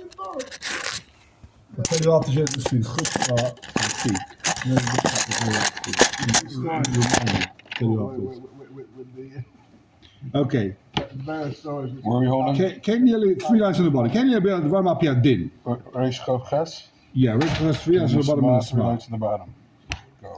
Ik ga je laten zetten, misschien goed voor muziek. Okay. Where are we holding? Ken jullie freelance aan de bottom? Ken jullie warm up je din? Race schoof gas? Ja, race freelance aan de bottom. Freelance aan de bottom. Go.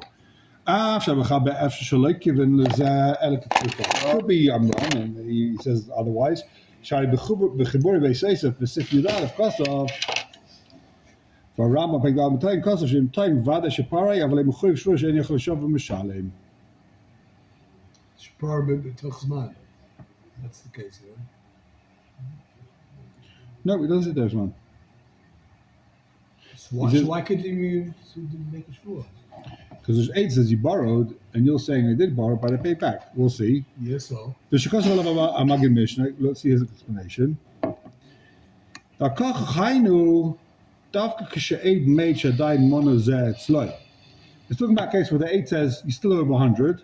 After we gaan bij even zo leuk, given elke terug. Could be I'm wrong, and he says otherwise. Shai begeboren bij Seisef, besef je daar of Kosov. Voor Rambam ben ik daar meteen Kosov, in time vada Shaparai, maar alleen maar goed voor en je geloof van Mishalem. Shapar ben Tuchsman. That's the case, yeah? No, it doesn't there, man. So why couldn't you make a shvua? Because there's 8 says you borrowed, and you're saying I did borrow, but I paid back. We'll see. Yes, so. The Shekosov of Amagin Mishnah, let's see his explanation. Da kach hainu davka kashaid made shadai mono zeh tzloi. It's talking about a case where the 8 says you still owe 100.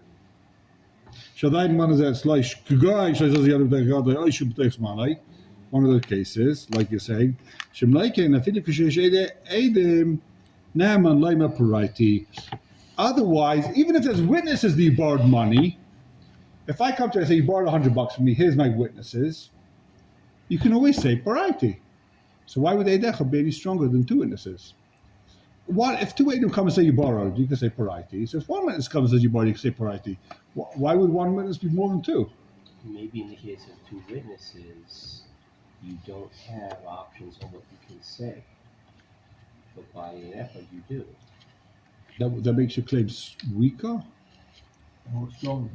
Shadai mono zeh tzloi shkugai says the other day God I should take money. One of those cases, like you're saying, shemleike na fidik kashaid edim naman leima pariti. Otherwise, even if there's witnesses that you borrowed money, if I come to you and say you borrowed $100 from me, here's my witnesses, you can always say pariti. So why would Eidecha be any stronger than 2 witnesses? What if 2 Eidim come and say you borrowed, you can say pariti. So if 1 witness comes and says you borrowed, you can say pariti. Why would 1 witness be more than 2? Maybe in the case of 2 witnesses, you don't have options on what you can say. But by an effort, you do. That makes your claims weaker? Stronger,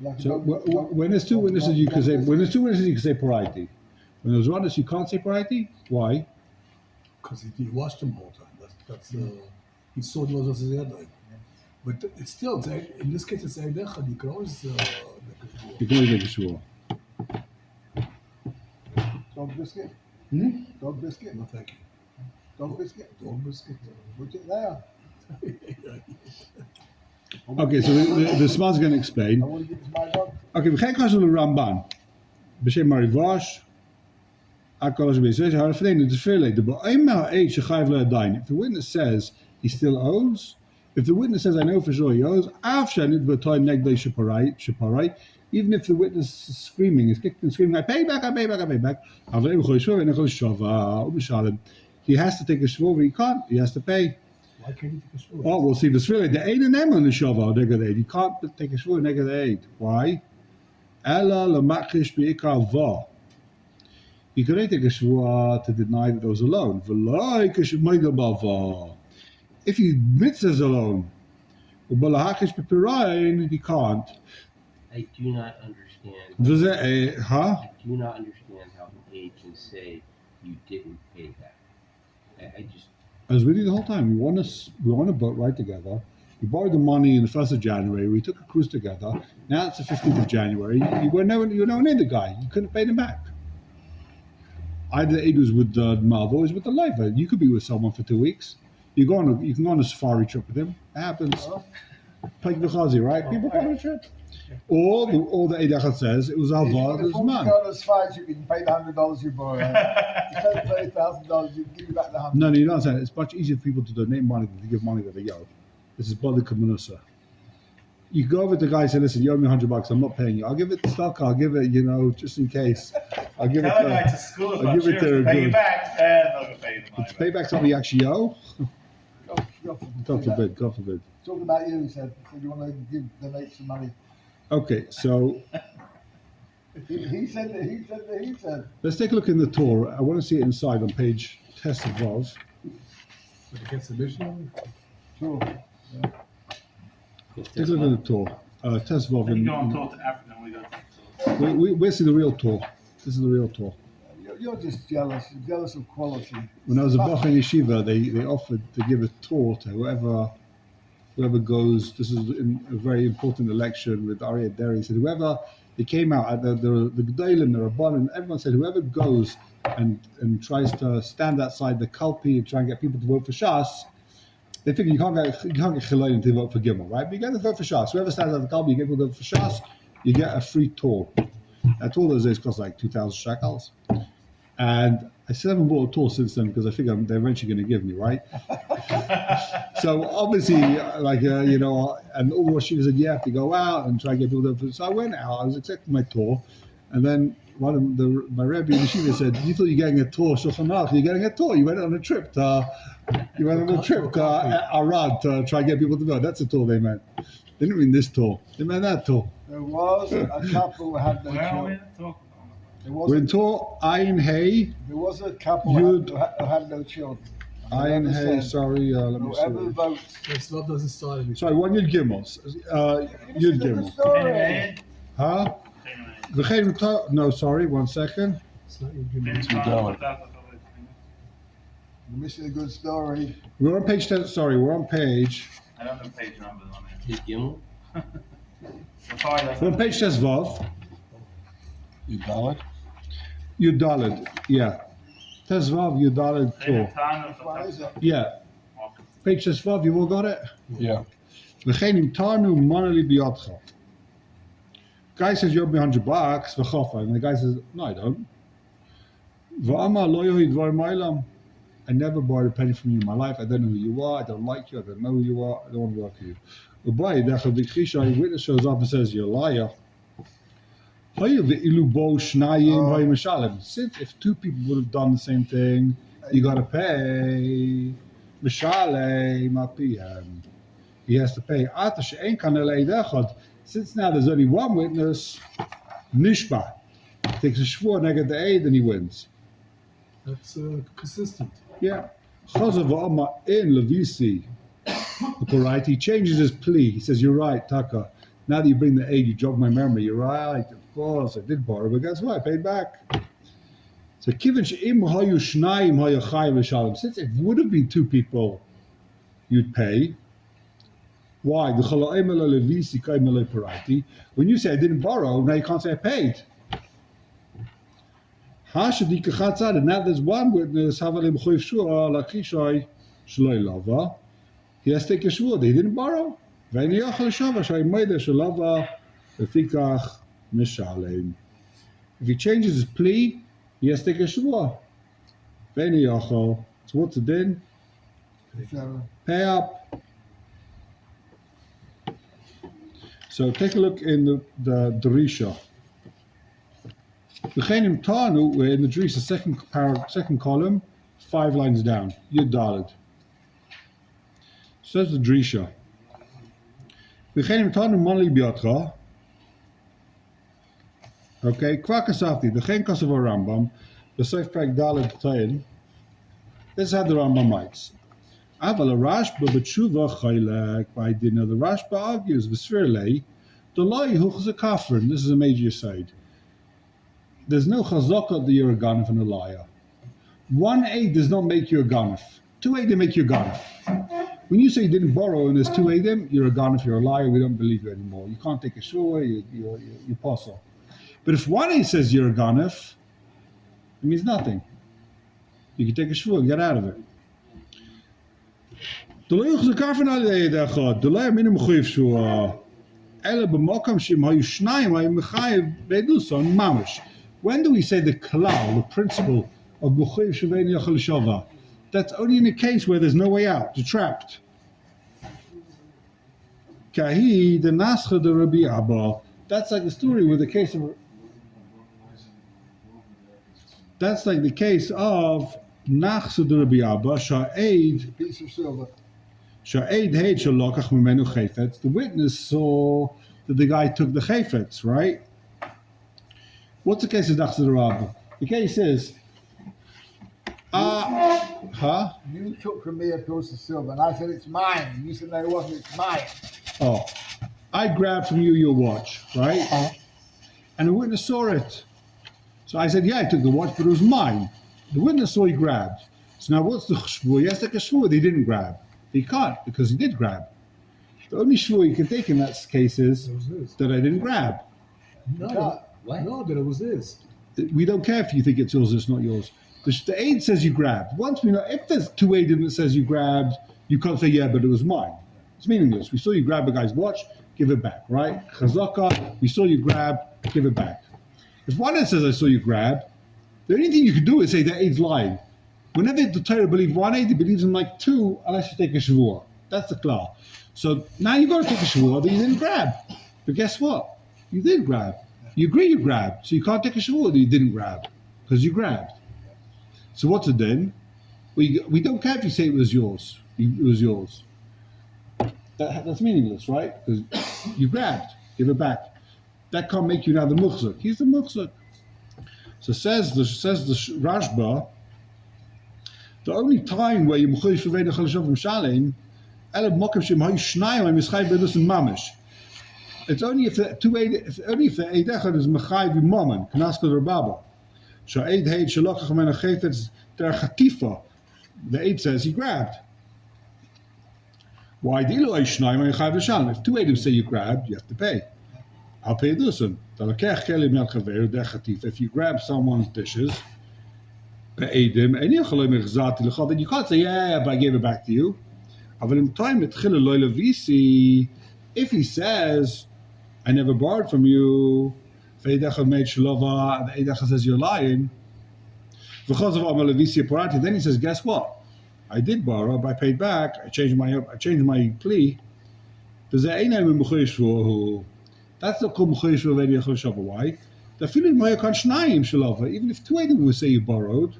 actually. So when there's 2 witnesses, you can say. When there's 2 witnesses, you can say pariti. When there's 1 witness, you can't say pariti. Why? Because he watched him all the time. That's he saw the others as the But it's still in this case it's Eidecha. You can always make a shvua. You can always make a shvua. Dog biscuit? Dog biscuit? No, thank you. Dog biscuit? Dog biscuit. Put it there. Okay, so the Sman's going to explain. I want to give it to my dog. Okay, we gaan kijken naar de Ramban. B'shem Marivash. Akalash B'shem. How to find it? It's fairly. The Ba'imah H. Chayv Le'adain. If the witness says he still owes, if the witness says I know for sure he owes, after Nid V'toy Negdei Shaparai. Even if the witness is screaming, is kicking and screaming, I pay back. He has to take a shvur, but he can't. He has to pay. Why can't he take a shvur? Oh, we'll see. The shvur, the 8 and them on the shava, you can't take a shvur, negative 8. Why? Ella lemachish bi'ikar va. You can only take a shvur to deny that there was a loan. If he admits there's a loan, he can't. I do not understand. Does it, I do not understand how an aide can say you didn't pay that. I just. I was with you the whole time. We won a boat ride together. We borrowed the money in the 1st of January. We took a cruise together. Now it's the 15th of January. You were no near the guy. You couldn't pay them back. Either the aide was with the Malvo or was with the Leiva. You could be with someone for 2 weeks. You can go on a safari trip with him. It happens. Like B'chazi, right? People go on a trip. All the Eidachat says it was Alvar, it was man. If you go on as far as you can pay the $100 you borrow. You pay $30,000, you give you back the $100. No, you don't understand. It's much easier for people to donate money than to give money that they owe. This is Bali Kamenusa. You go over to the guy and say, listen, you owe me $100, I'm not paying you. I'll give it to stock, I'll give it, just in case. I'll give Tell it the guy to school I'll give it to pay you good. back, and they'll pay you the money. To pay back something you actually owe? God forbid. Talking about you, he said you want to donate some money. Okay, so He said. let's take a look in the Torah. I want to see it inside on page Tesavov. But against the Mishnah? Sure. Take a look at the Torah. Tesavov. Then you go and talk to Africa, and we go to Where's the real Torah? This is the real Torah. You're just jealous. You're jealous of quality. When I was a Bach in Yeshiva, they offered to give a Torah to whoever goes. This is in a very important election with Aryeh Deri. He said whoever they came out the Gedolim, the Rabbanim, everyone said whoever goes and tries to stand outside the Kalpi and try and get people to vote for Shas, they figure you can't get Chilayim to vote for Gimel, right? But you get to vote for Shas. Whoever stands at the Kalpi, you get people to vote for Shas, you get a free Torah. That tool those days cost like 2,000 shekels. And I still haven't bought a tool since then because I figure they're eventually going to give me, right? So obviously, you know, and all the she said, you have to go out and try to get people to. So I went out, I was accepting my tour, and then one of my Rebbe in the Shiva said, you thought you were getting a tour, Shulchan Aruch, you're getting a tour. You went on a trip to Arad to try to get people to vote. That's the tour they meant. They didn't mean this tour. They meant that tour. There was a couple who had no children. We're in tour Ayin Hey. There was a couple who had no children. Ayin Hey, sorry, let me whoever see. votes. It's not doesn't start anything. Sorry, one Yud Gimel. Yud Gimel. Huh? No, sorry, 1 second. It's not your good. You're missing a good story. We're on page 10. Sorry, we're on page. I don't know page numbers on it. His Gimel? We're on page Tesvav. You valid? Yudalid, yeah. Tesvav, Yudalid, Tor. What is it? Yeah. Page Tesvav, you all got it? Yeah. V'chenim tarnu manali biyotcha. Guy says, you owe me $100, v'chofa. And the guy says, no, I don't. V'ama lo yohi dvar ma'olam. I never borrowed a penny from you in my life. I don't know who you are. I don't like you. I don't know who you are. I don't want to work with you. A witness shows up and says, you're a liar. Since if two people would have done the same thing, you got to pay. He has to pay. Since now there's only one witness, Nishba takes a shvur neged the aid and he wins. That's consistent. Yeah. In Levisi, right? He changes his plea. He says, you're right, Taka. Now that you bring the aid, you jog my memory. You're right, of course, I did borrow, but guess what? I paid back. So, since it would have been two people, you'd pay. Why? When you say I didn't borrow, now you can't say I paid. Now there's one witness, he has to take a shvur. They didn't borrow. If he changes his plea, he has to take a shvur. So what's the din? Pay up. So take a look in the Drisha. V'chenim tarnu, we're in the Drisha, second column, 5 lines down. Yud Daled. Says the Drisha. V'chenim tarnu manli biyotcha. Okay, Kwa kasafti, the chen kasav Rambam, the Seif Prag Daled Tayin. This is how the Rambam writes. Aval Rashba b'tshuva chaylek by dinner. The Rashba argues v'svirlei the loy huchas a kafrin. This is a major side. There's no chazaka that you're a ganef and a liar. 1 aid does not make you a ganef. 2 aid make you a ganef. When you say you didn't borrow and there's 2 aidim, you're a ganef, you're a liar. We don't believe you anymore. You can't take a shua. You posel. But if 1 aid says you're a ganef, it means nothing. You can take a shua and get out of it. When do we say the klal, the principle of B'chuyev Shevein Yachal Shava? That's only in a case where there's no way out, you're trapped. Kahi the Nascha de Rabbi Abba. That's like the story with the case of. That's like the case of Nascha de Rabbi Abba. Sha'ed. Piece of silver. The witness saw that the guy took the chayfetz, right? What's the case of Nachzor Rabba? The case is, You took from me a piece of silver, and I said it's mine. And you said no, it wasn't. It's mine. Oh, I grabbed from you your watch, right? And the witness saw it. So I said, yeah, I took the watch, but it was mine. The witness saw he grabbed. So now what's the shvur? He has to take a shvur that he didn't grab. He can't, because he did grab. The only shvur you can take in that case is that I didn't grab. No, that it was his. We don't care if you think it's yours or it's not yours. The aid says you grabbed. Once we know, if there's 2 aidim that says you grabbed, you can't say, yeah, but it was mine. It's meaningless. We saw you grab a guy's watch, give it back, right? Chazaka, we saw you grab, give it back. If one Eid says, I saw you grab, the only thing you can do is say that Eid's lying. Whenever the Torah believes one Eid, he believes in like two, unless you take a Shavua. That's the Klal. So now you got to take a Shavua that you didn't grab. But guess what? You did grab. You agree you grabbed. So you can't take a Shavua that you didn't grab. Because you grabbed. So what's it then? We don't care if you say it was yours. It was yours. That's meaningless, right? Because you grabbed. Give it back. That can't make you now the muhzak. He's the muhzak. So says the Rashba, the only time where you mechuyesh for v'edach l'shav m'shalem, elab mokem shem hayu shnayim ha'mischayv b'edus and mamish. It's only if the eid echad is mechayv v'maman, k'naska d'rababa. So eid heid shalokach men ha'chefetz der chatifa. The eid says he grabbed. Why dilu hayu shnayim ha'mischayv v'shalem? If two eidim say you grabbed, you have to pay. I'll pay this one. If you grab someone's dishes, then you can't say, yeah, but I gave it back to you. If he says, I never borrowed from you, and the Eidach says you're lying, then he says, guess what? I did borrow, but I paid back. I changed my plea. That's the kum choyesh v'vedi echol shava. Why? The feeling moyakan shnayim shalava. Even if two eidim would say you borrowed,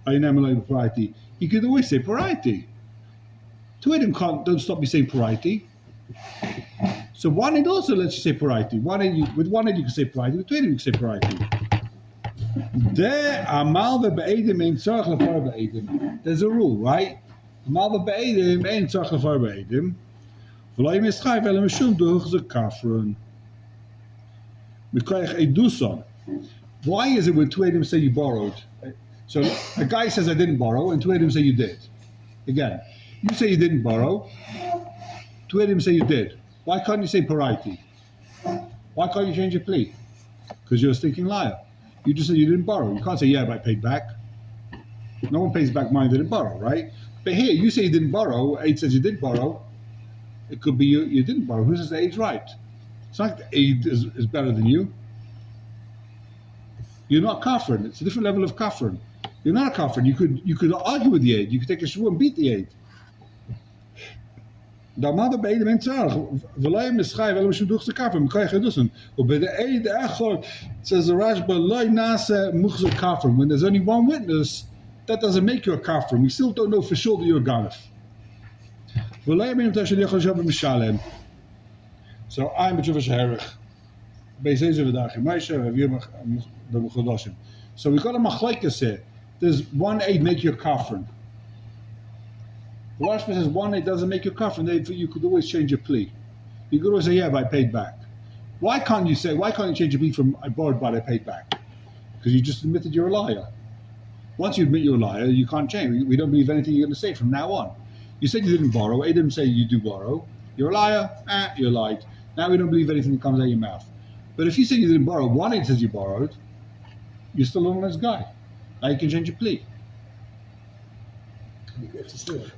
you could always say pariety. Two eidim don't stop me saying pariety. So one eid also lets you say pariety. With one eid you can say pariety. With two eidim you can say pariety. There's a rule, right? Amal v'be'edim ein tzarich lefar be'edim. Why is it when two Eidim say you borrowed? So a guy says I didn't borrow, and two Eidim say you did. Again, you say you didn't borrow, two Eidim say you did. Why can't you say pariety? Why can't you change your plea? Because you're a stinking liar. You just said you didn't borrow. You can't say, yeah, but I paid back. No one pays back mine didn't borrow, right? But here, you say you didn't borrow, Eid says you did borrow. It could be you didn't borrow. Who says the Eid's right? It's not like the Eid is better than you. You're not kafrin. It's a different level of kafrin. You're not a kafrin. You could argue with the Eid. You could take a shvu and beat the Eid. The mother be'edim en tzarich. V'loyim nischay v'elim shem duchse kafrin. M'koyach edusen. But the Eid echad, says the Rashba, loy nase muchze kafrin. When there's only one witness, that doesn't make you a kafrin. We still don't know for sure that you're a ganef. So I'm a Jewish herich. So we got a machlekes here. Does one aid make you a kafrin? The Rashba says one aid doesn't make you a kafrin. You could always change your plea. You could always say, yeah, but I paid back. Why can't you change your plea from I borrowed but I paid back? Because you just admitted you're a liar. Once you admit you're a liar, you can't change. We don't believe anything you're going to say from now on. You said you didn't borrow. I didn't say you do borrow. You're a liar. You lied. Now we don't believe anything that comes out of your mouth. But if you say you didn't borrow, one aid says you borrowed, you're still an honest guy. Now you can change your plea.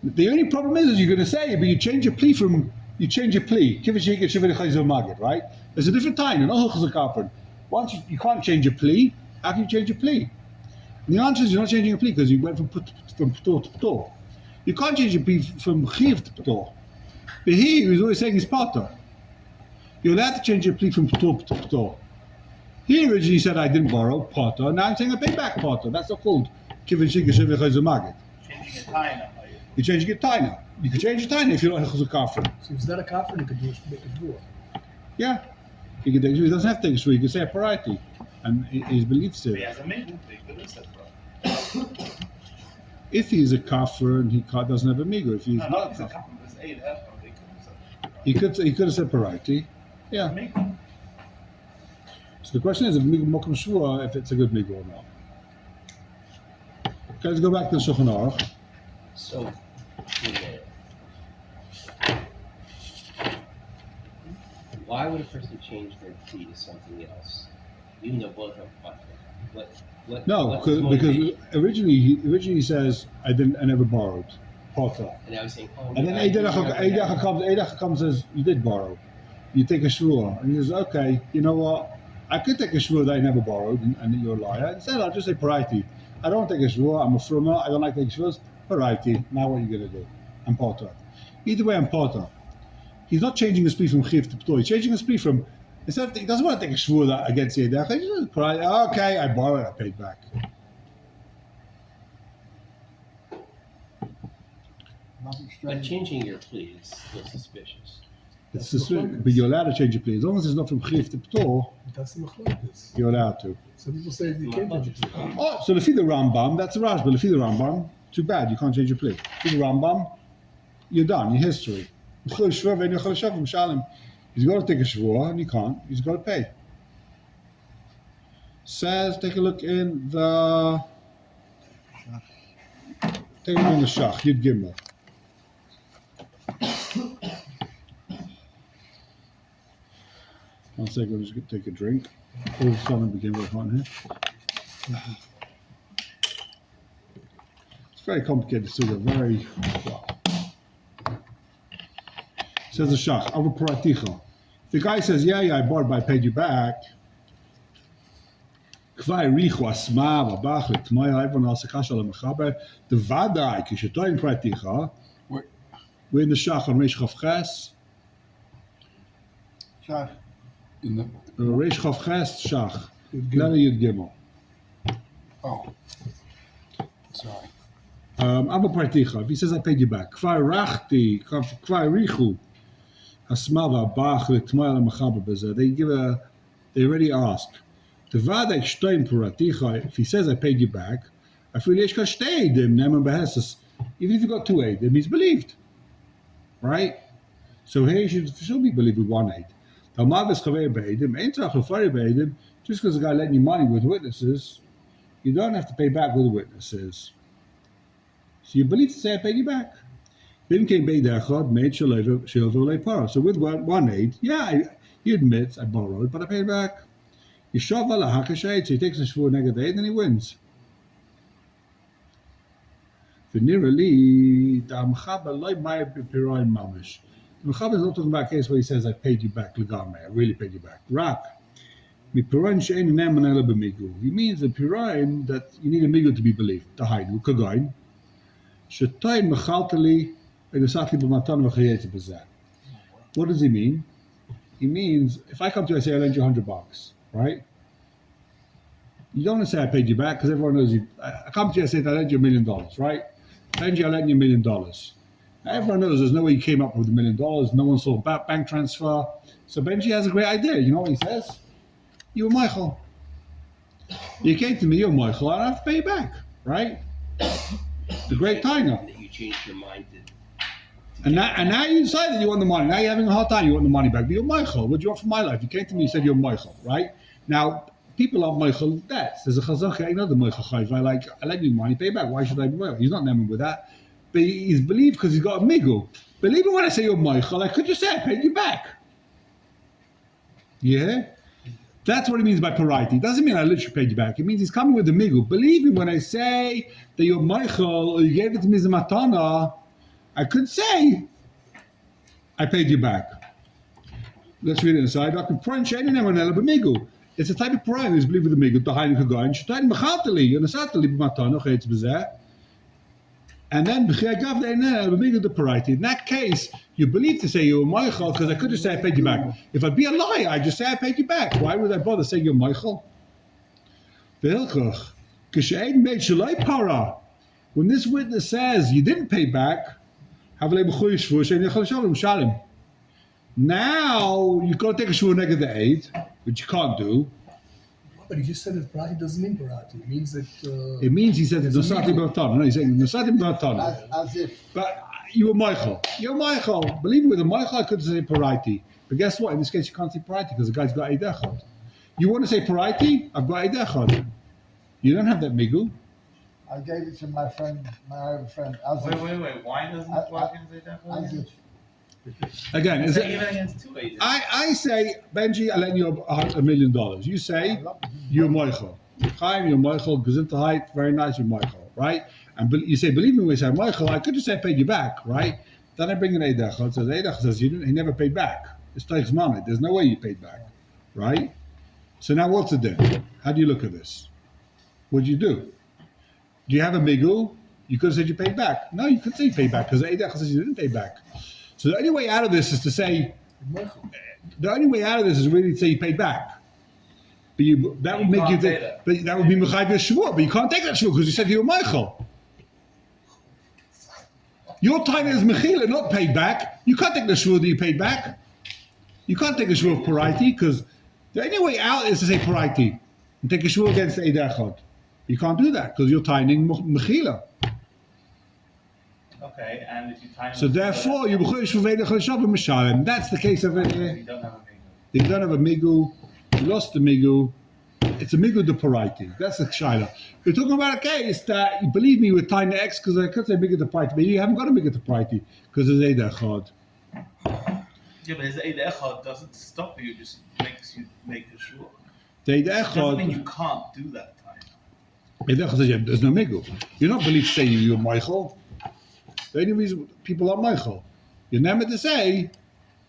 The only problem is you're going to say it, but you change your plea right? There's a different time. Once you can't change your plea, how can you change your plea? And the answer is you're not changing your plea because you went from p'tor to p'tor. You can't change your plea from chiv to p'tor. But here, he was always saying he's pater. You're allowed to change your plea from p'tor to p'tor. He originally said I didn't borrow, pater. Now I'm saying I paid back, pater. That's not called kivin shikah shivin chayzer magid. Changing a taina. You're changing your taina. You can change your taina if you're not a kafir. So if it's not a kafir, you can make a shvua. Yeah. He can take a shvua. He doesn't have to take a shvua. He can say a pariety. And his beliefs He it. has a middle thing, but it's a If he's a kafir and he doesn't have a migo, if he's no, not he's a a kafir, couple. There's 8 help. he could have said pariety. Yeah. So the question is if migo mokum shvua, if it's a good migo or not. Okay, let's go back to the Shulchan Aruch. So, why would a person change their plea to something else, even though both are what? No, because originally he says I never borrowed, potter. And I was saying, oh, And then Eidach comes and says you did borrow. You take a shvua, and he says, okay, you know what? I could take a shvur that I never borrowed and that you're a liar. Instead, I'll just say parity. I don't take a shvur. I'm a frummer. I don't like taking shvurs. Parity. Now what are you going to do? I'm potter. Either way, I'm potter. He's not changing his plea from chiv to ptor. He's changing his plea from, instead of, he doesn't want to take a shvur that against the edech. He just parity. Okay, I borrowed. I paid back. Nothing But strange. changing your plea is still suspicious. It's but you're allowed to change your plea. As long as it's not from chiv to ptor, That's the machlokes. you're allowed to. Some people say you can't change it. Oh, so if the Rambam, that's a Raj, but if the Rambam, too bad, you can't change your plea. If the Rambam, you're done, your history. He's got to take a shvur and you can't, he's got to pay. Says, take a look in the Shach, Yud Gimel. One second, I'm just going to take a drink. All of a sudden, it became very hot in here. It's very complicated suga, very well. Says the Shach, Ava Paraticha. The guy says, yeah, I bought it, but I paid you back. Kvai Richu Asma, Vabach, Lekmaya, everyone else, Akasha, Lemechaber. The Vadai, Kishatoin Paraticha. We're in the Shach on Reish Chav Ches. Shach. In the, Reish Chav Ches, Shach. Letter Yud Gimel. oh, sorry. Ava Paraticha. If he says, I paid you back. Kvai Rachti, Kvai Richu. Asmava, Bach, Lekmaya, Lemechaber. They already asked. The Vadai Shtoim Paraticha, if he says, I paid you back, I feel Yeshka Shtei, Dim, Neman Behesus. Even if you got 2 aid, he's believed. Right? So here you should be believed with 1 aid. Just because the guy letting you money with witnesses, you don't have to pay back with the witnesses. So you believe to say I paid you back. So with 1 aid, yeah, he admits I borrowed, but I paid back. So he takes a shvur negative aid and he wins. The Mechaber is not talking about a case where he says, I paid you back, Legamre, I really paid you back. Rak. He means the Piraim that you need a migu to be believed. Tahainu, Kagain. Shetayin Mechaltali, what does he mean? He means, if I come to you and say, I lend you $100, right? You don't want to say I paid you back because everyone knows you. I come to you and say, I lend you $1 million, right? I lend you $1 million. Now, everyone knows there's no way you came up with $1 million. No one saw a bank transfer. So Benji has a great idea. You know what he says? You were Michael. You came to me, you're Michael, I don't have to pay you back, right? The great Taina. That you changed your mind to And now you decide that you want the money. Now you're having a hard time, you want the money back. But you're Michael. What do you want from my life? You came to me, you said you're Michael, right? Now, people are Michael debts. There's a chazaka, another Michael chayv. I lend you money, pay back. Why should I be Michael? He's not never with that. But he's believed because he's got a migu. But even when I say you're Michael, I could just say I paid you back. Yeah? That's what it means by parity. It doesn't mean I literally paid you back. It means he's coming with the migu. Believe me when I say that you're Michael or you gave it to me as a matana, I could say I paid you back. Let's read it inside. It's a type of parayim who's believed with the migu. And then the parity. In that case, you believe to say you're Michael because I could just say I paid you back. If I'd be a liar, I'd just say I paid you back. Why would I bother saying you're Michael? When this witness says you didn't pay back, now you've got to take a shvur negative the aid, which you can't do. But he just said that parati doesn't mean parati. It means that. It means he said Nosati B'Matana. No, he's saying Nosati B'Matana. As if. But you were Michael. You're Michael. Believe me, with a Michael, I could say parati. But guess what? In this case, you can't say parati because the guy's got Eidechad. You want to say parati? I've got Eidechad. You don't have that migu. I gave it to my friend, my other friend. As if. Wait. Why doesn't I- this work in Zayden? As if. Again, is Even it, against 2 agents. I say, Benji, I lend you $1 million. You say, you're Michael. Chaim, you're Michael. Gesundheit, very nice, you're Michael, right? And you say, believe me when we say Michael, I could just say I paid you back, right? Then I bring in Eidechad. Says Eidechad says he never paid back. It's Teich's money. There's no way you paid back, right? So now what's the din? How do you look at this? What do you do? Do you have a migul? You could have said you paid back. No, you could say you paid back because Eidach says you didn't pay back. So the only way out of this is to say, the only way out of this is really to say you paid back. But that would make you think, but that would be Mechayiv Shvuah, but you can't take that Shvuah because you said you were Michael. Your time is Mechila, not paid back. You can't take the Shvuah that you paid back. You can't take a Shvuah of Paraiti because the only way out is to say Paraiti and take a Shvuah against the Eidachot. You can't do that because you're tying Mechila. Okay, and if you time So therefore, you Mishalim. That's the case of it. you don't have a migul. You don't have a migu, you lost the migu, it's a migu de paraiti. That's the shaila. We're talking about a case that, you believe me, with time to X, because I could say migu de paraiti, but you haven't got a migu de paraiti, because there's Eid Echad. Yeah, but his Eid Echad doesn't stop you, just makes you make a shul. The Eid Doesn't mean Echad, you can't do that time. Eid Echad says, yeah, there's no migu. You're not believed to say you're Michael. The only reason people are Michael. You're never to say,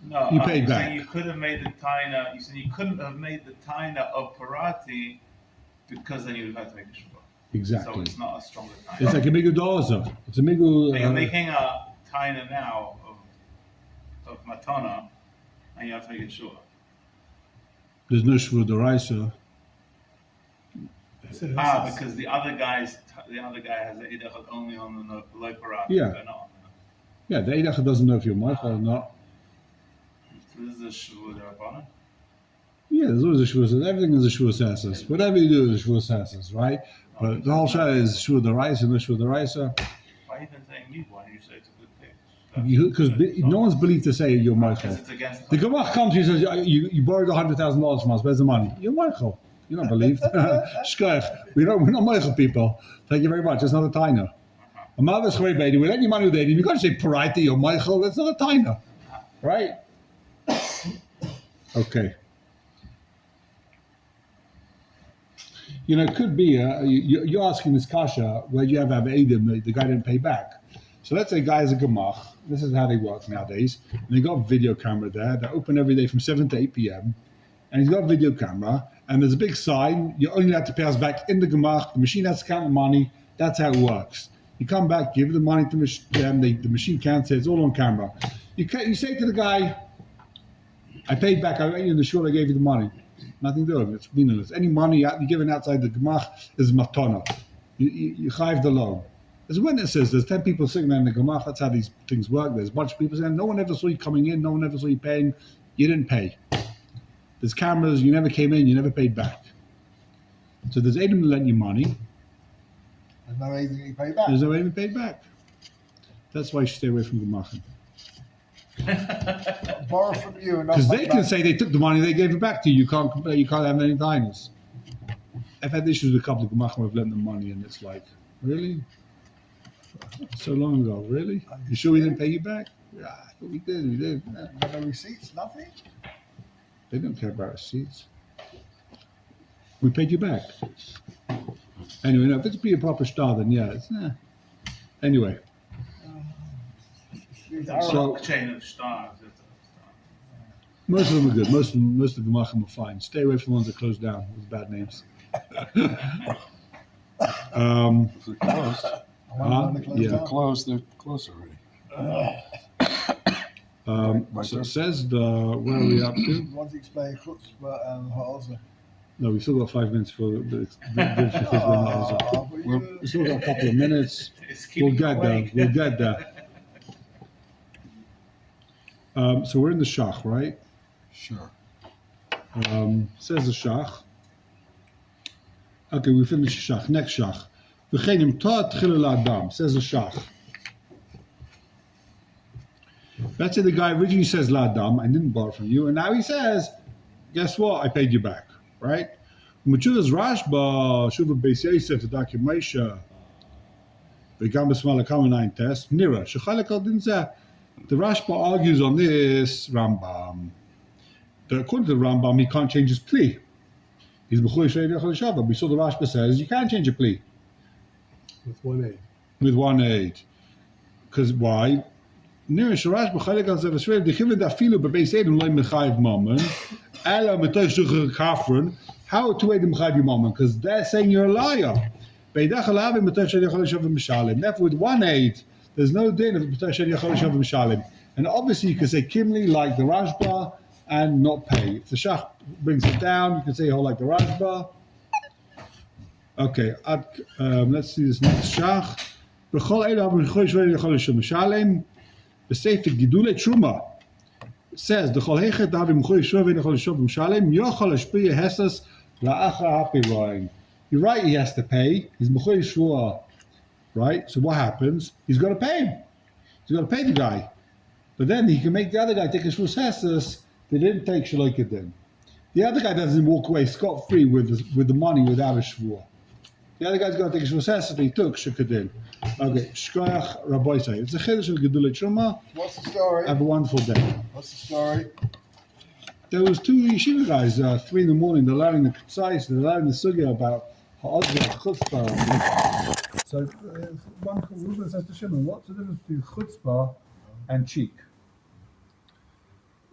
No, You paid you're back. saying you could have made the taina. You said you couldn't have made the taina of parati because then you would have had to make a shul. exactly. So it's not a stronger taina. It's like a migu doza. It's a migu. But you're making a taina now of matana, and you have to make it shul. There's no shvur deraisa. Because the other guy has the idachot only on the low parati. Yeah. They're not. Yeah, the Eid Echad doesn't know if you're Michael or not. This is a shul Rabani. Yeah, there's always a shvur says. Everything is a shvur sasas. Whatever you do is a shvur sasas, right? But the whole shayla is shvur deraisa, no shvur deraisa. Why even saying you? Why do you say it's a good thing? Because no one's believed to say you're Michael. Because it's against The Gemach comes to you and says, you borrowed $100,000 from us, where's the money? You're Michael. You're not believed. Shkoif. We're not Michael people. Thank you very much. It's not a taina. A mother's great baby. We let you money with it. You've got to say Paraiti or Michael. That's not a taina. Right? Okay. You know, it could be, you're asking this kasha, where you have Eidim, the guy didn't pay back. So let's say a guy has a gemach. This is how they work nowadays. And they got a video camera there. They're open every day from 7 to 8 p.m. And he's got a video camera. And there's a big sign. You only have to pay us back in the gemach. The machine has to count the money. That's how it works. You come back, give the money to them. The machine counts it. It's all on camera. You say to the guy, I paid back. I went in the shul. I gave you the money. Nothing to do with it. It's meaningless. Any money you're given outside the gemach is matana. You chayv the loan. There's witnesses. There's 10 people sitting there in the gemach. That's how these things work. There's a bunch of people saying, no one ever saw you coming in. No one ever saw you paying. You didn't pay. There's cameras. You never came in. You never paid back. So there's Adam lent you money. There's no way you pay back. There's no Adam paid back. That's why you should stay away from gemachim. Borrow from you and not Because pay they can back. say they took the money, they gave it back to you. You can't complain. You can't have any diners. I've had issues with a couple of gemachim who've lent them money, and it's like, really? So long ago, really? You sure we didn't pay you back? Yeah, we did. We did. Yeah. Got no receipts, nothing. They don't care about receipts. We paid you back. Anyway, no, if it's be a proper star, then yeah, it's Anyway, So- chain of stars. most of them are good. Most of the gemachim are fine. Stay away from the ones that close down with bad names. If they're closed, Yeah. they're closed, they're closed already. So it says where are we up to? You want to explain chutzpah and ha'ozer? No, we've still got 5 minutes for the Oh, but you- We've still got a couple of minutes. It's We'll keeping get there. awake. We'll get there. So we're in the shach, right? Sure. Says the shach. Okay, we finished the shach. Next shach. V'chenim ta'at chilul adam. Says the shach. Let's say the guy originally says ladam, I didn't borrow from you, and now he says, guess what? I paid you back, right? Machudas Rashba, Shuva Beis Yosef, the documentation, the Gambas Malakama test, Nira, Shechalakal didn't say. The Rashba argues on this Rambam. That according to the Rambam, he can't change his plea. He's B'choi Shreidei Chol Shabbat. We saw the Rashba says you can't change a plea With 1 with 1 aid. Because why? Nira Sharash B'chalek al Zev Shreid, the Chivin Dafilu B'Beis Edom Loi Mechayiv Mammon. Ella Metoshducha Kafran, how to Edim Chadi Mammon? Because they're saying you're a liar. Therefore, with 1 8, there's no din of Metoshad Yachol Shav Mishalim. And obviously, you can say Kimli like the Rashba and not pay. If the Shach brings it down, you can say like the Rashba. Okay, let's see this next Shach. The Sefer Gidule Truma says the Chol Hechet Davim Choy Shovin Chol Shovim Shalem Yochol Ashpiya Hesas La'acha Hapiroin. You're right, he has to pay. He's Mechoy Shua, right? So what happens? He's got to pay him. He's got to pay the guy. But then he can make the other guy take a Shua Hesas. They didn't take Shaloikadin. The other guy doesn't walk away scot-free with the money without a Shua. The other guy's got to take a Shua Hesas, he took Shukadin. Okay, Shkoyach Rabbi say. It's a Chiddush of Gedulei Truma. What's the story? Have a wonderful day. What's the story? There was 2 yeshiva guys, 3 in the morning, they're learning the Ksais, they're learning the Sugya about Ha'adzah, Chutzpah. So, one Reuben says to Shimon, what's the difference between Chutzpah and cheek?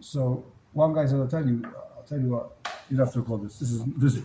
So, one guy said, I'll tell you what, you'd have to call this. This is